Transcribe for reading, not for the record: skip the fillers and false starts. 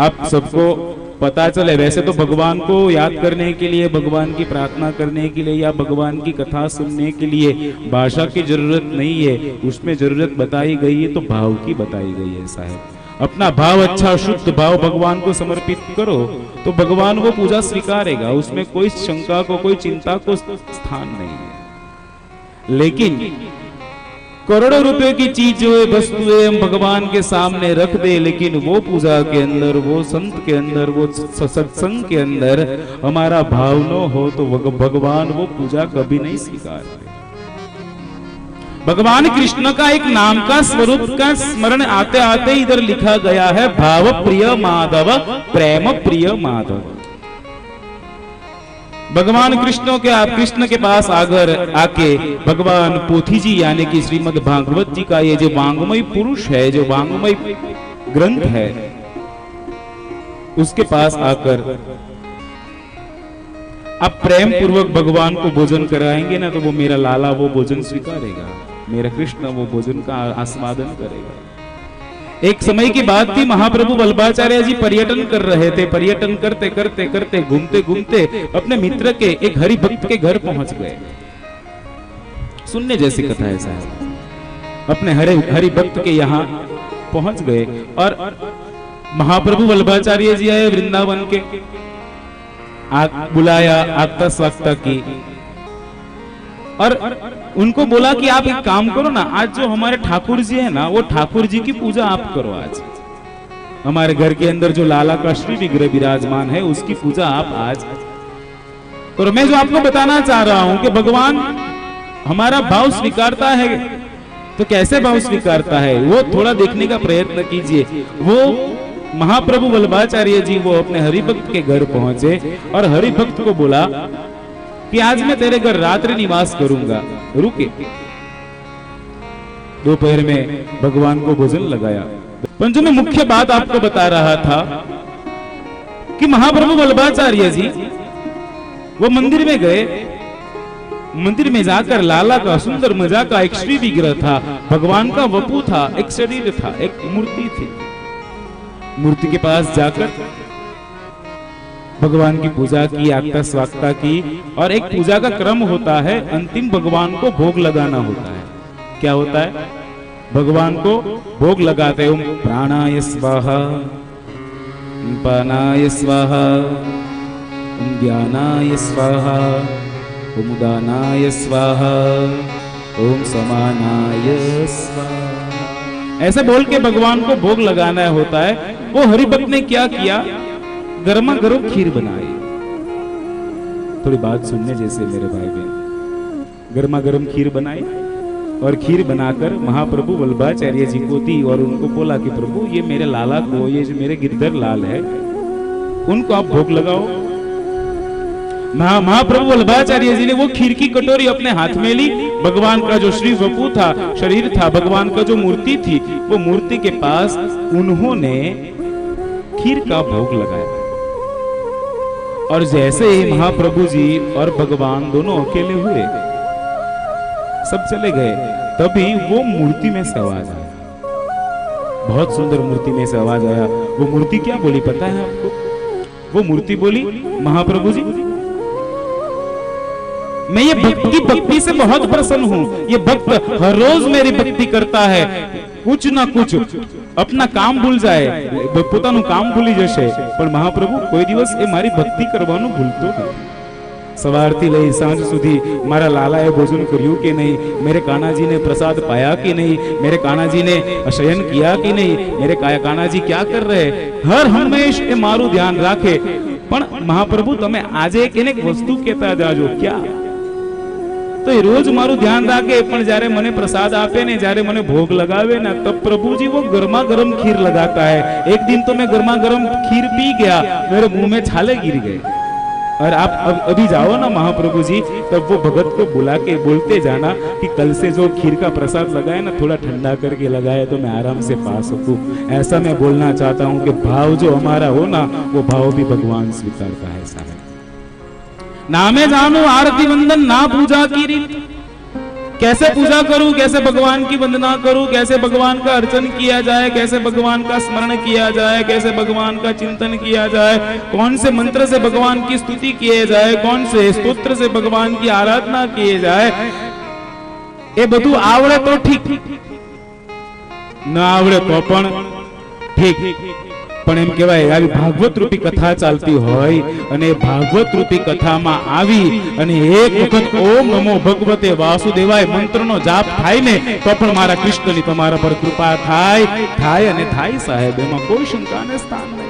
आप सबको पता चले। वैसे तो भगवान को याद करने के लिए, भगवान की प्रार्थना करने के लिए या भगवान की कथा सुनने के लिए भाषा की जरूरत नहीं है, उसमें जरूरत बताई गई है तो भाव की बताई गई है साहब। अपना भाव अच्छा शुद्ध भाव भगवान को समर्पित करो तो भगवान वो पूजा स्वीकारेगा, उसमें कोई शंका को, कोई चिंता को स्थान नहीं है। लेकिन करोड़ों रुपए की चीजें, वस्तुएं हम भगवान के सामने रख दे, लेकिन वो पूजा के अंदर, वो संत के अंदर, वो सत्संग के अंदर हमारा भाव न हो तो भगवान वो पूजा कभी नहीं स्वीकारते। भगवान कृष्ण का एक नाम का स्वरूप का स्मरण आते आते इधर लिखा गया है, भाव प्रिय माधव प्रेम प्रिय माधव। भगवान कृष्ण के पास आके भगवान पोथी जी यानी कि श्रीमद् भागवत जी का ये जो वांग्मय पुरुष है, जो वांग्मय ग्रंथ है, उसके पास आकर आप प्रेम पूर्वक भगवान को भोजन कराएंगे ना तो वो मेरा लाला वो भोजन स्वीकारेगा, मेरा कृष्ण वो भोजन का आस्वादन करेगा। एक समय की बात थी, महाप्रभु वल्लभाचार्य जी पर्यटन कर रहे थे। पर्यटन करते करते करते घूमते घूमते अपने मित्र के एक हरि भक्त के घर पहुंच गए। सुनने जैसी कथा है साहब। अपने हरि भक्त के यहाँ पहुंच गए और महाप्रभु वल्लभाचार्य जी आए वृंदावन के, बुलाया, आगता स्वागता की और उनको बोला कि आप एक काम करो ना, आज जो हमारे ठाकुर जी है ना, वो ठाकुर जी की पूजा आप करो। आज हमारे घर के अंदर जो लाला का श्री विग्रह विराजमान है उसकी पूजा आप आज। और मैं जो आपको बताना चाह रहा हूं कि भगवान हमारा भाव स्वीकारता है, तो कैसे भाव स्वीकारता है वो थोड़ा देखने का प्रयत्न कीजिए। वो महाप्रभु वल्लभाचार्य जी वो अपने हरिभक्त के घर पहुंचे और हरिभक्त को बोला कि आज मैं तेरे घर रात्रि निवास करूंगा, रुके। दोपहर में भगवान को भोजन लगाया। पर जो मैं मुख्य बात आपको बता रहा था कि महाप्रभु वल्लभाचार्य जी वो मंदिर में गए। मंदिर में जाकर लाला का सुंदर मजा का एक श्री विग्रह था, भगवान का वपु था, एक शरीर था, एक मूर्ति थी। मूर्ति के पास जाकर भगवान की पूजा की, आगता स्वागता की। और एक पूजा का क्रम होता है, अंतिम भगवान को भोग लगाना होता है। क्या होता है? भगवान को भोग लगाते ओम प्राणाय स्वाहा, पानाय स्वाहा, ओम ज्ञानाय स्वाहा, ओम दानाय स्वाहा, ओम समानाय स्वाहा। ऐसे बोल के भगवान को भोग लगाना होता है। वो हरिभक्त ने क्या किया? गर्मा गर्म खीर बनाई। थोड़ी बात सुनने जैसे मेरे भाई बहन। गर्मा गर्म खीर बनाई और खीर बनाकर महाप्रभु वल्लभाचार्य जी को दी और उनको बोला कि प्रभु ये मेरे लाला को, ये जो मेरे गिरधर लाल है, उनको आप भोग लगाओ। महाप्रभु वल्लभाचार्य जी ने वो खीर की कटोरी अपने हाथ में ली। भगवान का जो श्री वपु था, शरीर था, भगवान का जो मूर्ति थी, वो मूर्ति के पास उन्होंने खीर का भोग लगाया। और जैसे ही महाप्रभु जी और भगवान दोनों अकेले हुए, सब चले गए, तभी वो मूर्ति में से आवाज आया। बहुत सुंदर मूर्ति में से आवाज आया। वो मूर्ति क्या बोली पता है आपको? वो मूर्ति बोली, महाप्रभु जी मैं ये भक्ति से बहुत प्रसन्न हूं। ये भक्त हर रोज मेरी भक्ति करता है, कुछ ना कुछ अपना काम भूल जाए, પોતાનું કામ ભૂલી જશે, પણ મહાપ્રભુ કોઈ દિવસ એ મારી ભક્તિ કરવાનું ભૂલતો નથી। સવારથી લઈ સાંજ સુધી મારા લાલાએ ભોજન કર્યું કે નહીં, मेरे कान्हाजी ने प्रसाद पाया कि नहीं, मेरे कान्हाजी ने शयन किया कि नहीं, मेरे कान्हाजी क्या कर रहे, हर हमेश એ મારું ધ્યાન રાખે। પણ મહાપ્રભુ તમે આજે કેને વસ્તુ કહેતા જાજો, क्या तो रोज मारू ध्यान राखे, पण जारे मने प्रसाद आपे ने, जारे मने भोग लगावे ना, तब प्रभु जी वो गर्मा गर्म खीर लगाता है। एक दिन तो मैं गर्मा गर्म खीर पी गया, मेरे मुंह में छाले गिर गए। और आप अभी जाओ ना महाप्रभु जी, तब वो भगत को बुला के बोलते जाना कि कल से जो खीर का प्रसाद लगाए ना, थोड़ा ठंडा करके लगाए तो मैं आराम से पा सकूं। ऐसा मैं बोलना चाहता हूं कि भाव जो हमारा हो ना, वो भाव भी भगवान स्वीकारता है साहब। नामे जानो आरती वंदन ना पूजा की रीत, कैसे पूजा करूं, कैसे भगवान की वंदना करूं, कैसे भगवान का अर्चन किया जाए, कैसे भगवान का स्मरण किया जाए, कैसे भगवान का चिंतन किया जाए, कौन से मंत्र से भगवान की स्तुति किए जाए, कौन से स्तोत्र से भगवान की आराधना किए जाए, એ બધું આવડે તો ઠીક, ના આવડે તો પણ ઠીક, પણ એમ કહેવાય આવી ભાગવત રૂપી કથા ચાલતી હોય અને ભાગવત રૂપી કથામાં આવી અને એક વખત ઓમ નમો ભગવતે વાસુદેવાય મંત્રનો જાપ થાય ને તો પણ મારા કૃષ્ણની તમારા પર કૃપા થાય અને થાય સાહેબ, એમાં કોઈ શંકાને સ્થાન